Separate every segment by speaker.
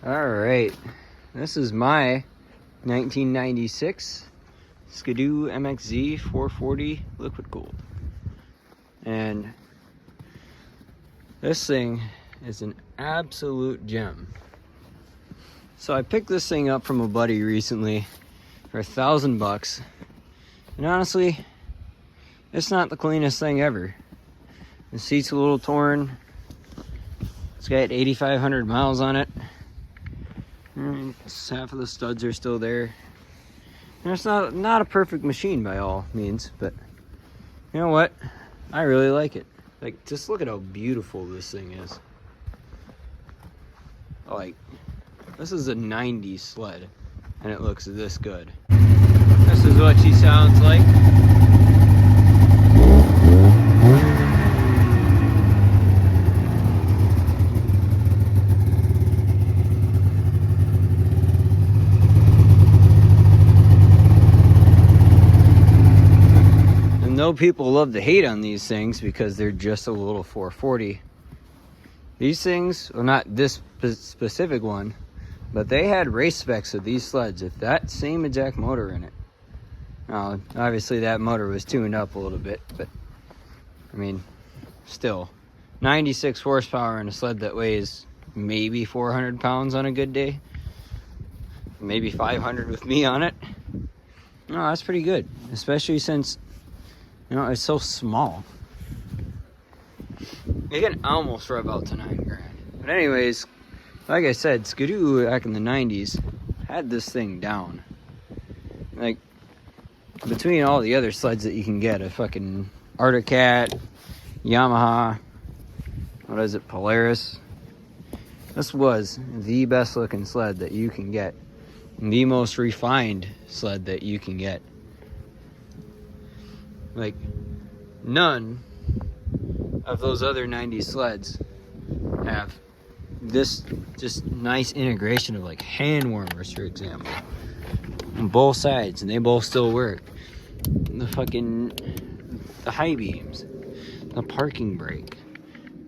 Speaker 1: All right, this is my 1996 Ski-Doo MXZ 440 liquid gold, and this thing is an absolute gem. So I picked this thing up from a buddy recently for $1,000, and honestly, it's not the cleanest thing ever. The seat's a little torn. It's got 8,500 miles on it. Half of the studs are still there. And it's not a perfect machine by all means, but you know what? I really like it. Like, just look at how beautiful this thing is. Like, this is a 90s sled, and it looks this good. This is what she sounds like. know people love to hate on these things because they're just a little 440. These things, well, not this specific one, but they had race specs of these sleds with that same exact motor in it. Now, obviously that motor was tuned up a little bit, but I mean, still 96 horsepower in a sled that weighs maybe 400 pounds on a good day, maybe 500 with me on it. No, that's pretty good, especially since, you know, it's so small. It can almost rev out to $9,000. But anyways, like I said, Ski-Doo back in the 90s had this thing down. Like, between all the other sleds that you can get, a fucking Arctic Cat, Yamaha, what is it, Polaris. This was the best looking sled that you can get. The most refined sled that you can get. Like, none of those other 90s sleds have this just nice integration of like hand warmers, for example, on both sides, and they both still work. The high beams, the parking brake.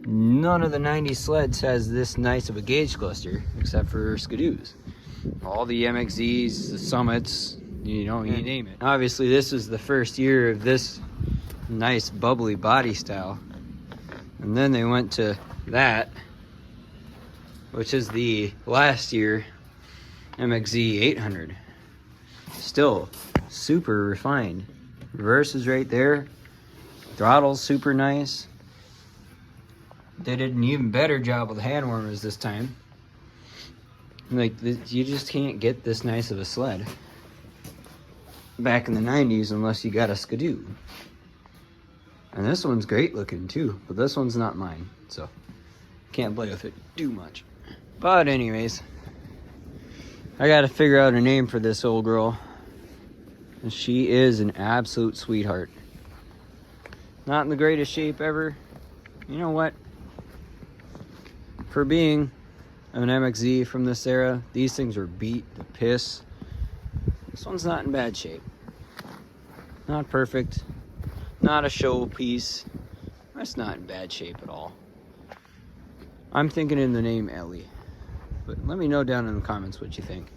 Speaker 1: None of the 90s sleds has this nice of a gauge cluster except for Ski-Doos. All the MXZs, the Summits, you know, you name it. Obviously, this is the first year of this nice bubbly body style. And then they went to that, which is the last year MXZ 800. Still super refined. Reverse is right there. Throttle's super nice. They did an even better job with the hand warmers this time. Like, you just can't get this nice of a sled back in the 90s unless you got a Ski-Doo. And this one's great looking too, but this one's not mine, so can't play with it too much. But anyways, I gotta figure out a name for this old girl. And she is an absolute sweetheart. Not in the greatest shape ever. You know what? For being an MXZ from this era, these things were beat to piss. This one's not in bad shape. Not perfect. Not a show piece. That's not in bad shape at all. I'm thinking in the name Ellie. But let me know down in the comments what you think.